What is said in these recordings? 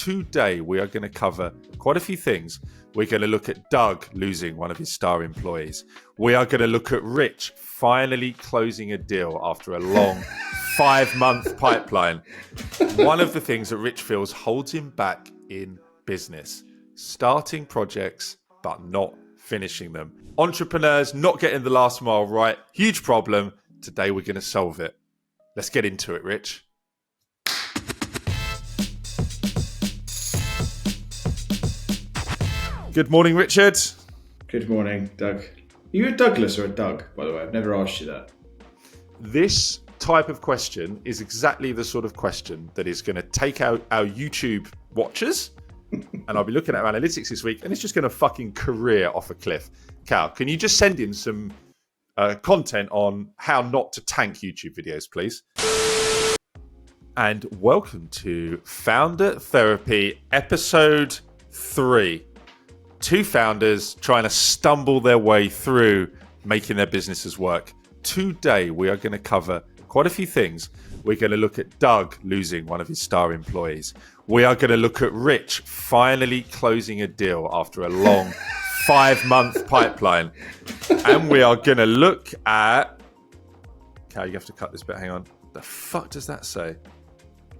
Today, we are going to cover quite a few things. We're going to look at Doug losing one of his star employees. We are going to look at Rich finally closing a deal after a long 5-month pipeline. One of the things that Rich feels holds him back in business, starting projects, but not finishing them. Entrepreneurs not getting the last mile right. Huge problem. Today, we're going to solve it. Let's get into it, Rich. Good morning, Richard. Good morning, Doug. Are you a Douglas or a Doug, by the way? I've never asked you that. This type of question is exactly the sort of question that is going to take out our YouTube watchers, and I'll be looking at our analytics this week, and it's just going to fucking career off a cliff. Cal, can you just send in some content on how not to tank YouTube videos, please? And welcome to Founder Therapy, episode 3. Two founders trying to stumble their way through making their businesses work. Today, we are going to cover quite a few things. We're going to look at Doug losing one of his star employees. We are going to look at Rich finally closing a deal after a long 5-month pipeline. And we are going to look at... Cal, you have to cut this bit. Hang on. The fuck does that say?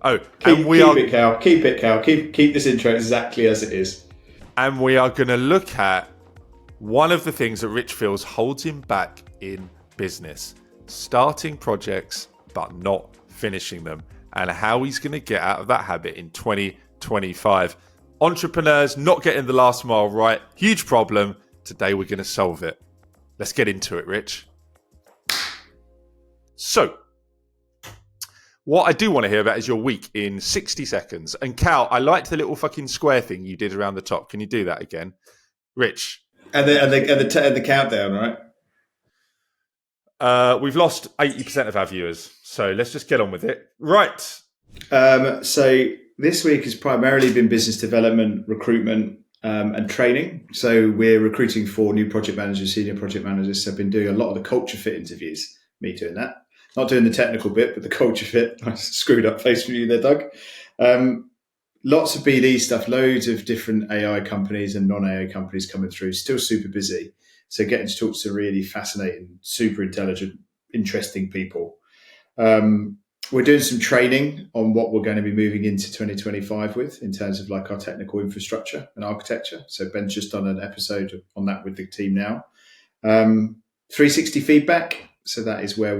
Oh, keep it, Cal. Keep this intro exactly as it is. And we are going to look at one of the things that Rich feels holds him back in business, starting projects but not finishing them, and how he's going to get out of that habit in 2025. Entrepreneurs not getting the last mile right. Huge problem. Today we're going to solve it. Let's get into it, Rich. So, what I do want to hear about is your week in 60 seconds. And Cal, I liked the little fucking square thing you did around the top. Can you do that again? Rich. And the countdown, right? We've lost 80% of our viewers. So let's just get on with it. Right. So this week has primarily been business development, recruitment, and training. So we're recruiting for new project managers, senior project managers. So I've been doing a lot of the culture fit interviews, me doing that. Not doing the technical bit, but the culture fit. I screwed up face for you there, Doug. Lots of BD stuff, loads of different AI companies and non-AI companies coming through. Still super busy. So getting to talk to really fascinating, super intelligent, interesting people. We're doing some training on what we're going to be moving into 2025 with in terms of like our technical infrastructure and architecture. So Ben's just done an episode on that with the team now. 360 feedback. So that is where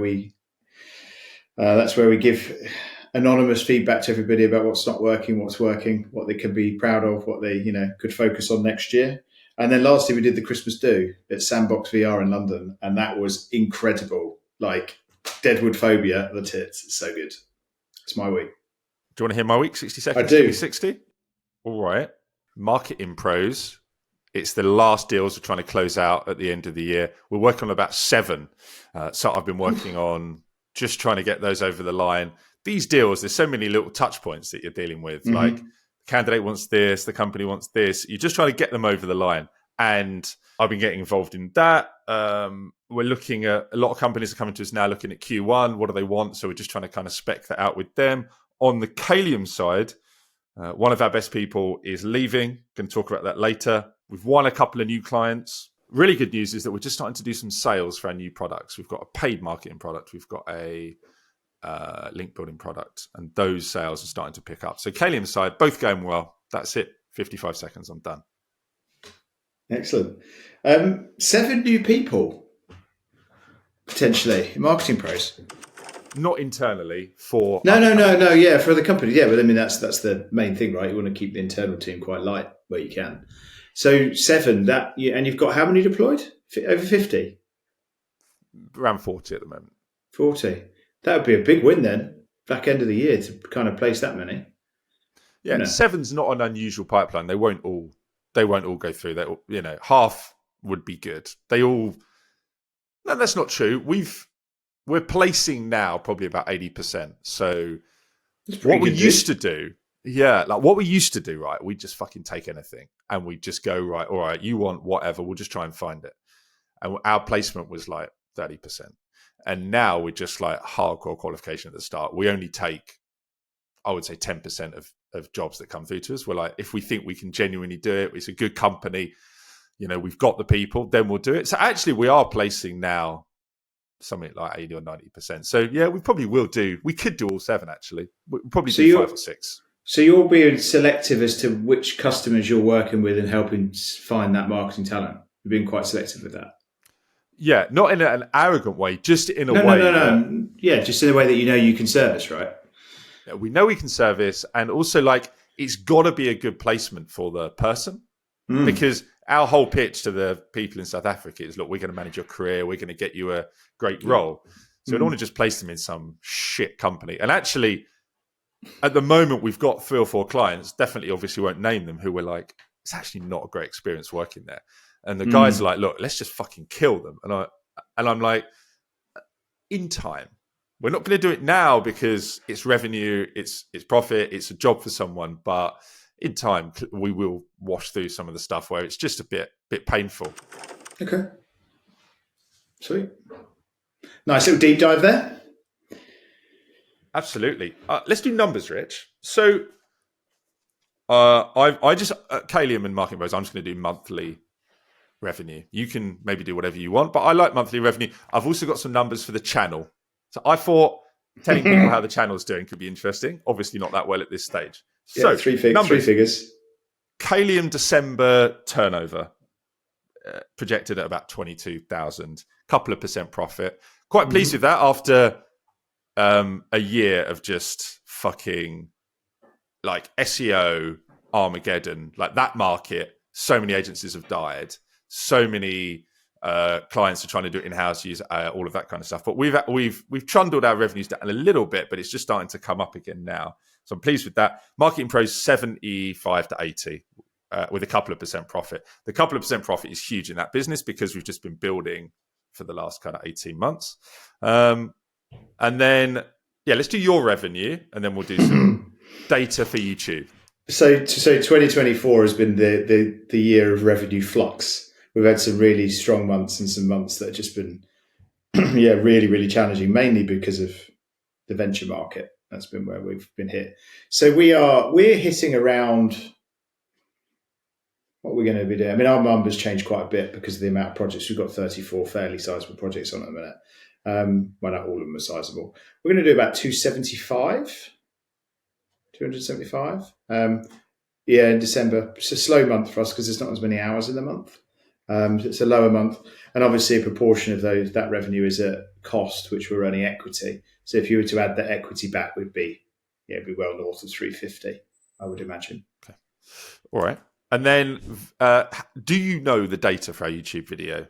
that's where we give anonymous feedback to everybody about what's not working, what's working, what they can be proud of, what they could focus on next year. And then lastly, we did the Christmas do at Sandbox VR in London, and that was incredible. Like Deadwood phobia, the tits. It's so good. It's my week. Do you want to hear my week? 60 seconds? I do. 60? All right. Marketing pros. It's the last deals we're trying to close out at the end of the year. We're working on about 7. So I've been working on just trying to get those over the line. These deals, there's so many little touch points that you're dealing with. Mm-hmm. Like the candidate wants this, the company wants this. You're just trying to get them over the line. And I've been getting involved in that. We're looking at, a lot of companies are coming to us now looking at Q1. What do they want? So we're just trying to kind of spec that out with them. On the Calium side, one of our best people is leaving. Going to talk about that later. We've won a couple of new clients. Really good news is that we're just starting to do some sales for our new products. We've got a paid marketing product. We've got a link building product. And those sales are starting to pick up. So Calium side, both going well. That's it. 55 seconds. I'm done. Excellent. 7 new people, potentially, marketing pros. Not internally for... No. Yeah, for the company. Yeah, but I mean, that's the main thing, right? You want to keep the internal team quite light where you can. So 7, and you've got how many deployed? Over 50? Around 40 at the moment. 40. That would be a big win then, back end of the year, to kind of place that many. Yeah, 7's not an unusual pipeline. They won't all go through. They, half would be good. No, that's not true. We're placing now probably about 80%. So what we used to do. Yeah, like what we used to do, right? We just fucking take anything and we just go, right, all right, you want whatever, we'll just try and find it. And our placement was like 30%. And now we're just like hardcore qualification at the start. We only take, I would say 10% of of jobs that come through to us. We're like, if we think we can genuinely do it, it's a good company, we've got the people, then we'll do it. So actually we are placing now something like 80 or 90%. So yeah, we probably will do. We could do all 7 actually. We'll probably do 5 or 6. So you're being selective as to which customers you're working with and helping find that marketing talent. You're being quite selective with that. Yeah, not in an arrogant way, just in a way. No. Yeah, just in a way that you can service, right? We know we can service, and also like it's got to be a good placement for the person, because our whole pitch to the people in South Africa is, look, we're going to manage your career, we're going to get you a great role. So we don't want to just place them in some shit company. And actually, at the moment, we've got 3 or 4 clients, definitely obviously won't name them, who we're like, it's actually not a great experience working there. And the guys are like, look, let's just fucking kill them. And I'm like, in time. We're not going to do it now because it's revenue, it's profit, it's a job for someone. But in time, we will wash through some of the stuff where it's just a bit painful. Okay. Sweet. Nice little deep dive there. Absolutely. Let's do numbers, Rich. So I just, Kalium and Marketing Bros, I'm just going to do monthly revenue. You can maybe do whatever you want, but I like monthly revenue. I've also got some numbers for the channel. So I thought telling people how the channel's doing could be interesting. Obviously not that well at this stage. Yeah, so 3 figures. Kalium December turnover projected at about 22,000, couple of percent profit. Quite pleased with that after a year of just fucking like SEO Armageddon, like that market. So many agencies have died. So many clients are trying to do it in-house, use all of that kind of stuff. But we've trundled our revenues down a little bit, but it's just starting to come up again now. So I'm pleased with that. Marketing Pros 75 to 80 with a couple of percent profit. The couple of percent profit is huge in that business because we've just been building for the last kind of 18 months. And then, let's do your revenue and then we'll do some data for YouTube. So 2024 has been the year of revenue flux. We've had some really strong months and some months that have just been, really, really challenging, mainly because of the venture market. That's been where we've been hit. So we're hitting around what we're going to be doing. I mean, our numbers changed quite a bit because of the amount of projects. We've got 34 fairly sizable projects on at the minute. Well, not all of them are sizable. We're going to do about 275. In December. It's a slow month for us because there's not as many hours in the month. It's a lower month, and obviously a proportion of that revenue is at cost, which we're running equity. So if you were to add the equity back, it'd be well north of 350, I would imagine. Okay, all right. And then, do you know the data for our YouTube video?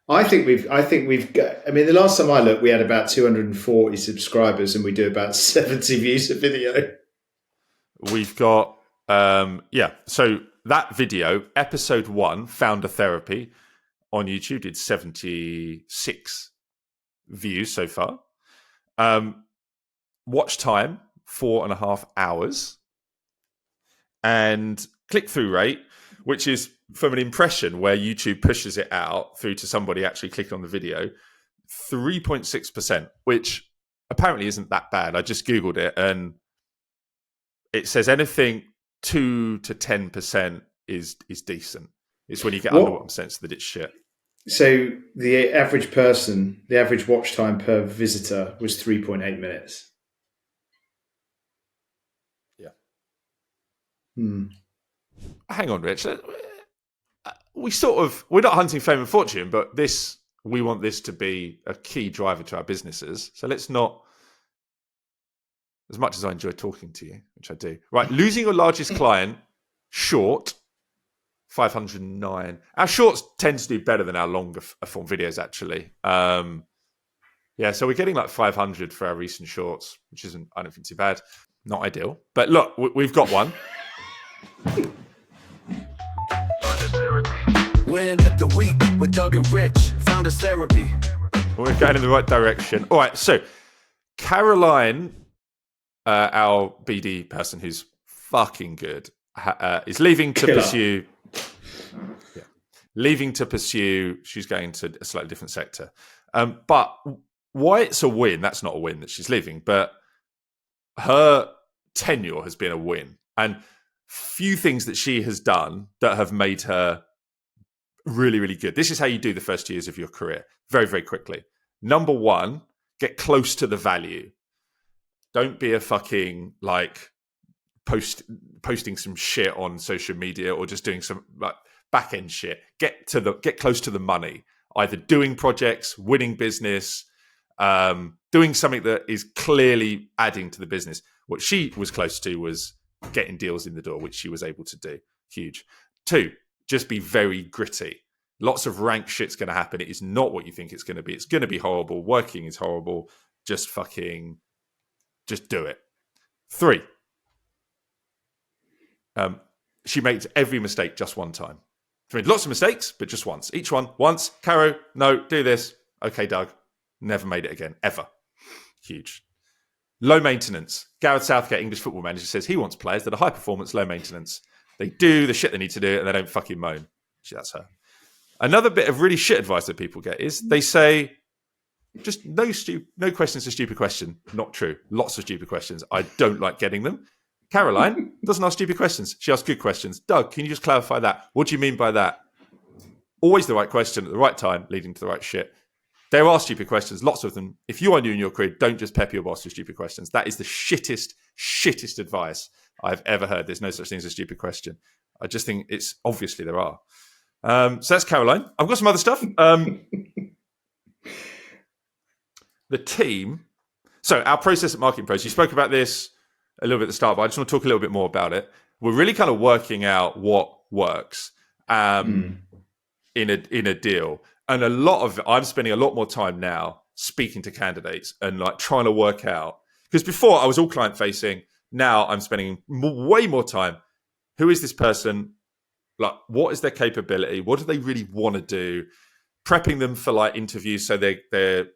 I think we've got. I mean, the last time I looked, we had about 240 subscribers, and we do about 70 views a video. We've got So that video, episode 1, Founder Therapy, on YouTube did 76 views so far. Watch time, 4.5 hours. And click-through rate, which is from an impression where YouTube pushes it out through to somebody actually clicking on the video, 3.6%, which apparently isn't that bad. I just Googled it and it says anything 2 to 10% is decent. It's when you get under 1% that it's shit. So the average watch time per visitor was 3.8 minutes. Yeah. Hang on, Rich. We're not hunting fame and fortune, but we want this to be a key driver to our businesses. So let's not, as much as I enjoy talking to you, which I do. Right, losing your largest client, short, 509. Our shorts tend to do better than our longer form videos, actually. So we're getting like 500 for our recent shorts, which isn't, I don't think, too bad. Not ideal. But look, we've got one. Win the week with Doug and Rich, Founder Therapy. We're going in the right direction. All right, so Caroline, our BD person who's fucking good, is leaving to pursue. Yeah, leaving to pursue. She's going to a slightly different sector. But why it's a win? That's not a win that she's leaving, but her tenure has been a win. And few things that she has done that have made her really, really good. This is how you do the first years of your career, very, very quickly. Number one, get close to the value. Don't be a fucking like posting some shit on social media or just doing some like back end shit. Get close to the money. Either doing projects, winning business, doing something that is clearly adding to the business. What she was close to was getting deals in the door, which she was able to do. Huge. 2, just be very gritty. Lots of rank shit's going to happen. It is not what you think it's going to be. It's going to be horrible. Working is horrible. Just do it. 3, she makes every mistake just one time. She made lots of mistakes, but just once. Each one, once. Caro, no, do this. Okay, Doug. Never made it again, ever. Huge. Low maintenance. Gareth Southgate, English football manager, says he wants players that are high performance, low maintenance. They do the shit they need to do and they don't fucking moan. That's her. Another bit of really shit advice that people get is they say, just no questions a stupid question. Not true. Lots of stupid questions. I don't like getting them. Caroline doesn't ask stupid questions. She asks good questions. Doug, can you just clarify that? What do you mean by that? Always the right question at the right time, leading to the right shit. There are stupid questions, lots of them. If you are new in your career, don't just pep your boss with stupid questions. That is the shittest advice I've ever heard. There's no such thing as a stupid question. I just think it's obviously there are. So that's Caroline. I've got some other stuff. The team. So our process at Marketing Pros, you spoke about this a little bit at the start, but I just want to talk a little bit more about it. We're really kind of working out what works in a deal. And I'm spending a lot more time now speaking to candidates and like trying to work out, because before I was all client facing. Now I'm spending way more time. Who is this person? Like, what is their capability? What do they really want to do? Prepping them for like interviews so they're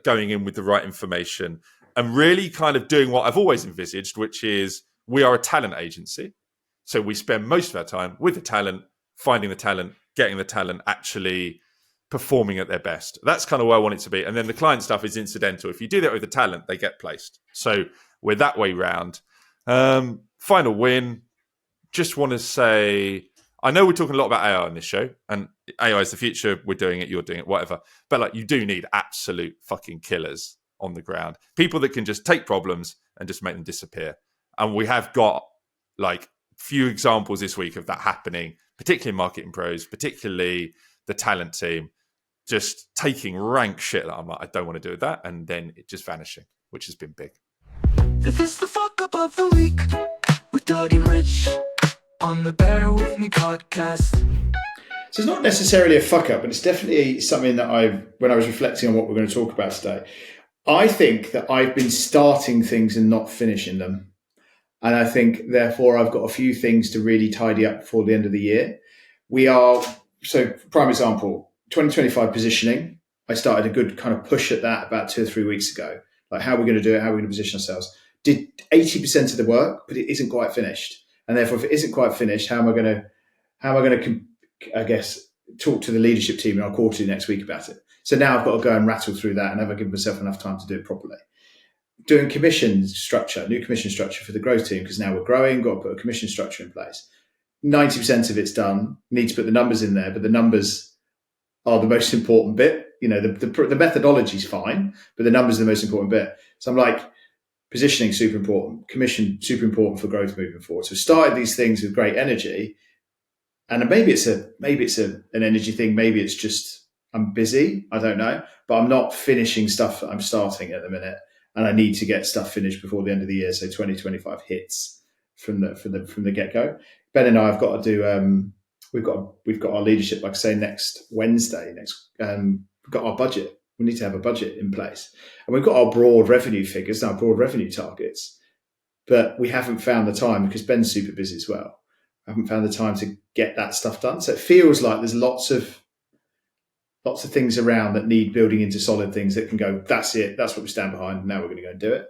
going in with the right information and really kind of doing what I've always envisaged, which is we are a talent agency. So we spend most of our time with the talent, finding the talent, getting the talent actually performing at their best. That's kind of where I want it to be. And then the client stuff is incidental. If you do that with the talent, they get placed. So we're that way round. Final win. Just want to say, I know we're talking a lot about AI on this show, and AI is the future. We're doing it, you're doing it, whatever. But like, you do need absolute fucking killers on the ground. People that can just take problems and just make them disappear. And we have got like few examples this week of that happening, particularly in Marketing Pros, particularly the talent team, just taking rank shit that I'm like, I don't want to do that, and then it just vanishing, which has been big. This is the fuck up of the week with Doug and Rich on the Bear With Me podcast. So it's not necessarily a fuck up, but it's definitely something that when I was reflecting on what we're going to talk about today, I think that I've been starting things and not finishing them. And I think, therefore, I've got a few things to really tidy up before the end of the year. So prime example, 2025 positioning. I started a good kind of push at that about 2 or 3 weeks ago. Like, how are we going to do it? How are we going to position ourselves? Did 80% of the work, but it isn't quite finished. And therefore, if it isn't quite finished, how am I going to, I guess, talk to the leadership team in our quarterly next week about it? So now I've got to go and rattle through that and have I given myself enough time to do it properly? Doing commission structure, new commission structure for the growth team, because now we're growing, got to put a commission structure in place. 90% of it's done. Need to put the numbers in there, but the numbers are the most important bit. You know, the methodology is fine, but the numbers are the most important bit. So I'm like, positioning super important, commission super important for growth moving forward. So started these things with great energy, and maybe it's an energy thing. Maybe it's just I'm busy. I don't know, but I'm not finishing stuff that I'm starting at the minute, and I need to get stuff finished before the end of the year. So 2025 hits from the get go. Ben and I have got to do. We've got our leadership, like I say, next Wednesday. We've got our budget. We need to have a budget in place, and we've got our broad revenue figures, our broad revenue targets, but we haven't found the time because Ben's super busy as well. I haven't found the time to get that stuff done. So it feels like there's lots of things around that need building into solid things that can go, that's it, that's what we stand behind. Now we're going to go and do it.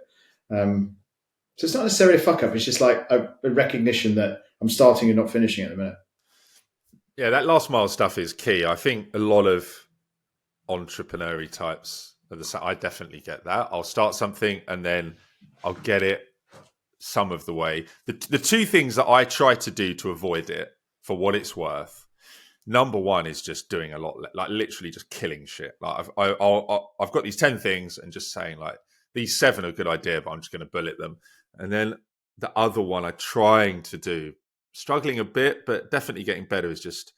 So it's not necessarily a fuck up. It's just like a recognition that I'm starting and not finishing at the minute. Yeah, that last mile stuff is key. I think a lot of entrepreneurial types, I definitely get that. I'll start something and then I'll get it some of the way. The two things that I try to do to avoid it, for what it's worth, number one is just doing a lot, like literally just killing shit. Like I've got these 10 things and just saying like, these 7 are a good idea, but I'm just going to bullet them. And then the other one I'm trying to do, struggling a bit, but definitely getting better, is just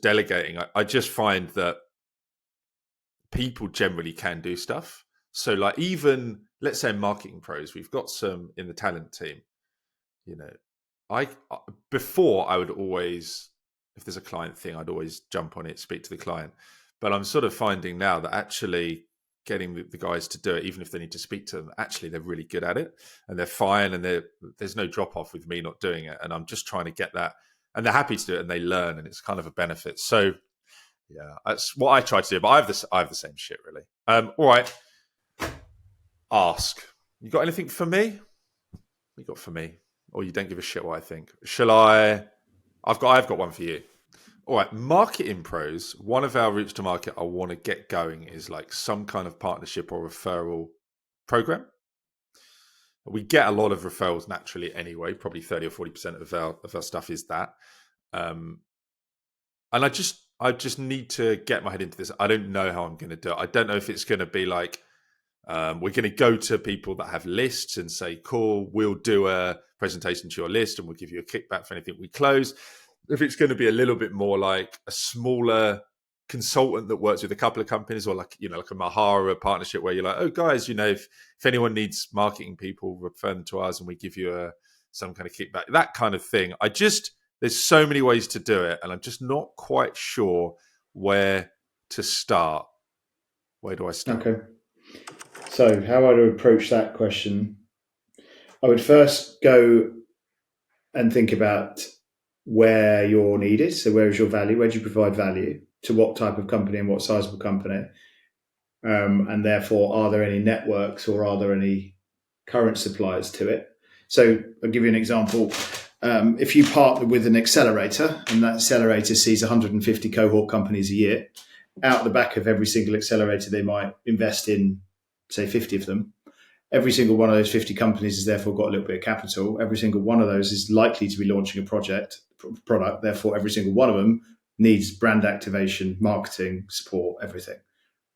delegating. I just find that people generally can do stuff. So like, even let's say marketing pros, we've got some in the talent team. You know, before I would always, if there's a client thing, I'd always jump on it, speak to the client. But I'm sort of finding now that actually getting the guys to do it, even if they need to speak to them, actually they're really good at it and they're fine, and there's no drop off with me not doing it. And I'm just trying to get that, and they're happy to do it, and they learn, and it's kind of a benefit. So yeah, that's what I try to do. But I have the same shit really. All right, ask. You got anything for me? What you got for me? Or you don't give a shit what I think? Shall I? I've got one for you. All right, marketing pros, one of our routes to market I want to get going is like some kind of partnership or referral program. We get a lot of referrals naturally anyway, probably 30 or 40% of our stuff is that. And I just need to get my head into this. I don't know how I'm going to do it. I don't know if it's going to be like, we're going to go to people that have lists and say, cool, we'll do a presentation to your list and we'll give you a kickback for anything we close. If it's going to be a little bit more like a smaller consultant that works with a couple of companies, or like, like a Mahara partnership where you're like, oh guys, if anyone needs marketing people, refer them to us and we give you some kind of kickback, that kind of thing. There's so many ways to do it and I'm just not quite sure where to start. Where do I start? Okay. So how I would approach that question, I would first go and think about where you're needed. So where is your value? Where do you provide value? To what type of company and what size of a company? And therefore, are there any networks or are there any current suppliers to it? So I'll give you an example. If you partner with an accelerator and that accelerator sees 150 cohort companies a year, out the back of every single accelerator, they might invest in, say, 50 of them. Every single one of those 50 companies has therefore got a little bit of capital. Every single one of those is likely to be launching a product. Therefore, every single one of them needs brand activation, marketing, support, everything,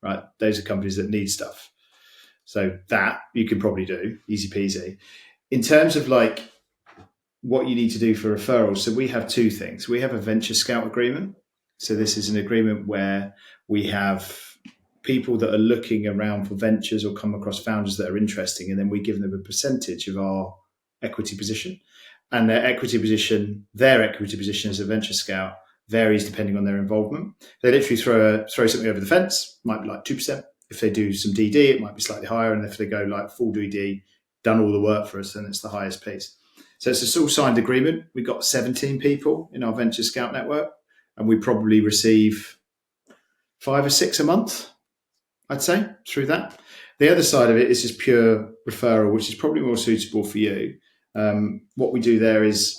right? Those are companies that need stuff. So that you can probably do, easy peasy. In terms of like what you need to do for referrals, so we have 2 things. We have a venture scout agreement. So this is an agreement where we have people that are looking around for ventures or come across founders that are interesting, and then we give them a percentage of our equity position. And their equity position as a venture scout varies depending on their involvement. They literally throw something over the fence, might be like 2%. If they do some DD, it might be slightly higher. And if they go like full DD, done all the work for us, then it's the highest piece. So it's a sort of signed agreement. We've got 17 people in our venture scout network, and we probably receive 5 or 6 a month, I'd say, through that. The other side of it is just pure referral, which is probably more suitable for you. What we do there is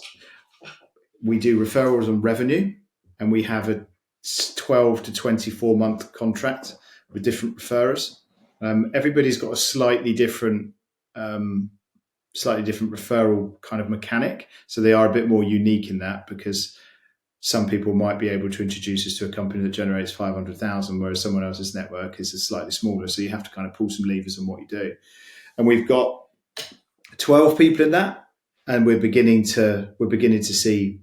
we do referrals on revenue, and we have a 12 to 24 month contract with different referrers. Everybody's got a slightly different referral kind of mechanic. So they are a bit more unique in that, because some people might be able to introduce us to a company that generates 500,000, whereas someone else's network is slightly smaller. So you have to kind of pull some levers on what you do. And we've got 12 people in that, and we're beginning to see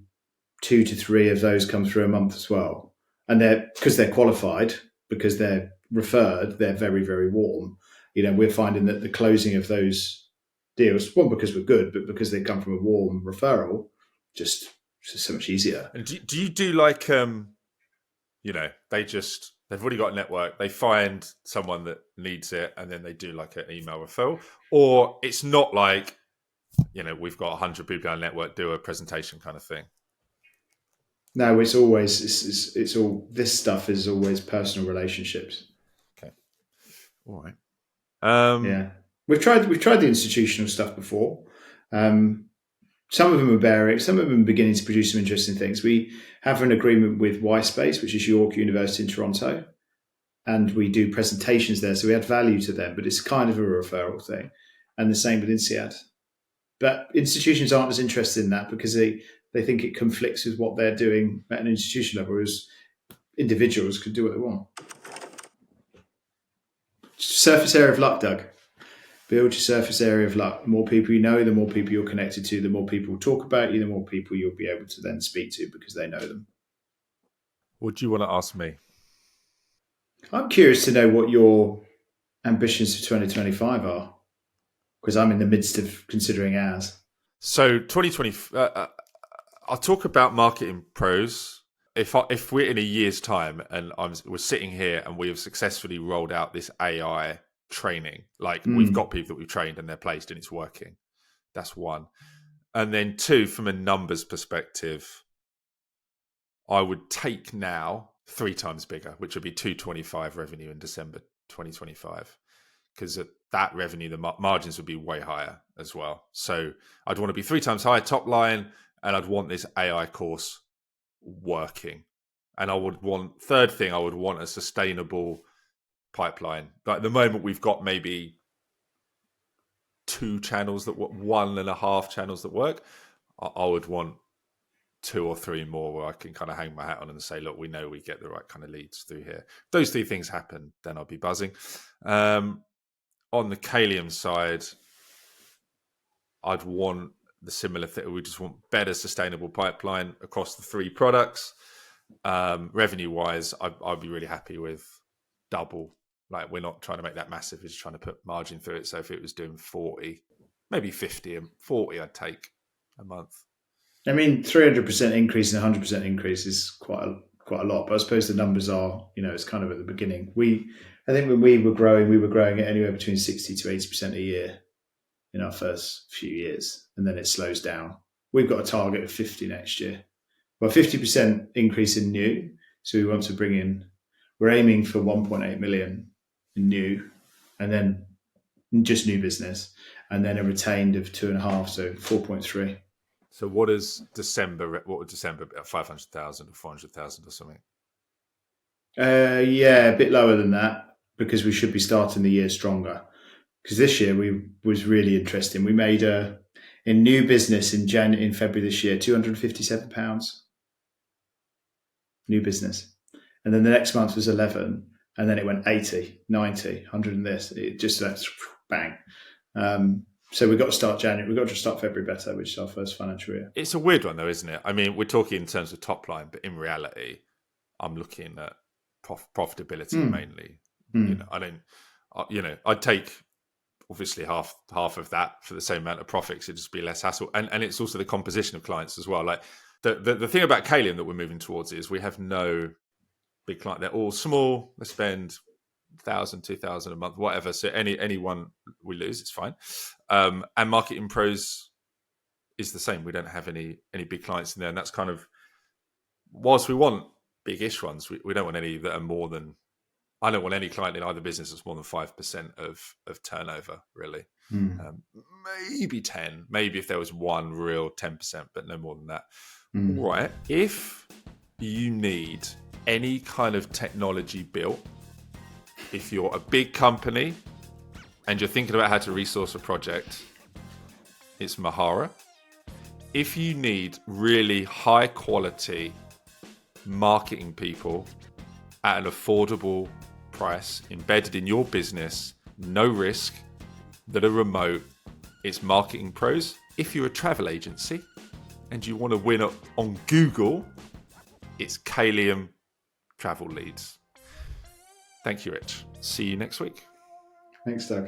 2 to 3 of those come through a month as well. And because they're qualified, because they're referred, they're very, very warm. We're finding that the closing of those deals, one, because we're good, but because they come from a warm referral, just so much easier. And do you do like, they've already got a network, they find someone that needs it, and then they do like an email referral? Or it's not like, we've got 100 people in our network, do a presentation kind of thing? No, it's always, it's all, this stuff is always personal relationships. Okay. All right. Yeah. We've tried the institutional stuff before. Some of them are bearing, some of them are beginning to produce some interesting things. We have an agreement with Y-Space, which is York University in Toronto, and we do presentations there. So we add value to them, but it's kind of a referral thing. And the same with INSEAD. But institutions aren't as interested in that because they think it conflicts with what they're doing at an institution level, whereas individuals could do what they want. Surface area of luck, Doug. Build your surface area of luck. The more people you know, the more people you're connected to, the more people talk about you, the more people you'll be able to then speak to because they know them. What do you want to ask me? I'm curious to know what your ambitions for 2025 are, because I'm in the midst of considering ours. So 2020, I'll talk about marketing pros. If we're in a year's time and we're sitting here and we have successfully rolled out this AI training, like we've got people that we've trained and they're placed and it's working. That's one. And then two, from a numbers perspective, I would take now 3 times bigger, which would be 225 revenue in December 2025. Because at that revenue, the margins would be way higher as well. So I'd want to be 3 times higher top line, and I'd want this AI course working. And I would want, third thing, I would want a sustainable pipeline. Like at the moment, we've got maybe 2 channels that work, 1.5 channels that work. I would want 2 or 3 more where I can kind of hang my hat on and say, look, we know we get the right kind of leads through here. If those 3 things happen, then I'll be buzzing. On the Kalium side, I'd want the similar thing. We just want better sustainable pipeline across the 3 products. Revenue-wise, I'd be really happy with double. Like, we're not trying to make that massive. We're just trying to put margin through it. So if it was doing 40, maybe 50 and 40, I'd take a month. I mean, 300% increase and 100% increase is quite a lot. But I suppose the numbers are, it's kind of at the beginning. I think when we were growing at anywhere between 60 to 80% a year in our first few years, and then it slows down. We've got a target of 50 next year. Well, 50% increase in new. So we want to bring in, we're aiming for 1.8 million in new, and then just new business, and then a retained of 2.5, so 4.3. So what would December, 500,000 or 400,000 or something? Yeah, a bit lower than that, because we should be starting the year stronger. Because this year was really interesting. We made in new business in February this year, £257 new business, and then the next month was 11, and then it went 80, 90, 100, and this. It just went bang. So we've got to start January. We've got to start February better, which is our first financial year. It's a weird one, though, isn't it? I mean, we're talking in terms of top line, but in reality, I'm looking at profitability mainly. I'd take obviously half of that for the same amount of profits. It'd just be less hassle, and it's also the composition of clients as well. Like the thing about Kalium that we're moving towards is we have no big client. They're all small. They spend 1,000, 2,000 a month, whatever. So any one we lose, it's fine. And Marketing Pros is the same. We don't have any big clients in there, and that's kind of, whilst we want big-ish ones, we don't want any that are more than, I don't want any client in either business that's more than 5% of turnover, really. Maybe 10, maybe if there was one real 10%, but no more than that. Right. If you need any kind of technology built, if you're a big company and you're thinking about how to resource a project, it's Mahara. If you need really high quality marketing people at an affordable price, embedded in your business, no risk, that are remote, it's Marketing Pros. If you're a travel agency and you want to win on Google, it's Kalium Travel Leads. Thank you, Rich. See you next week. Thanks, Doug.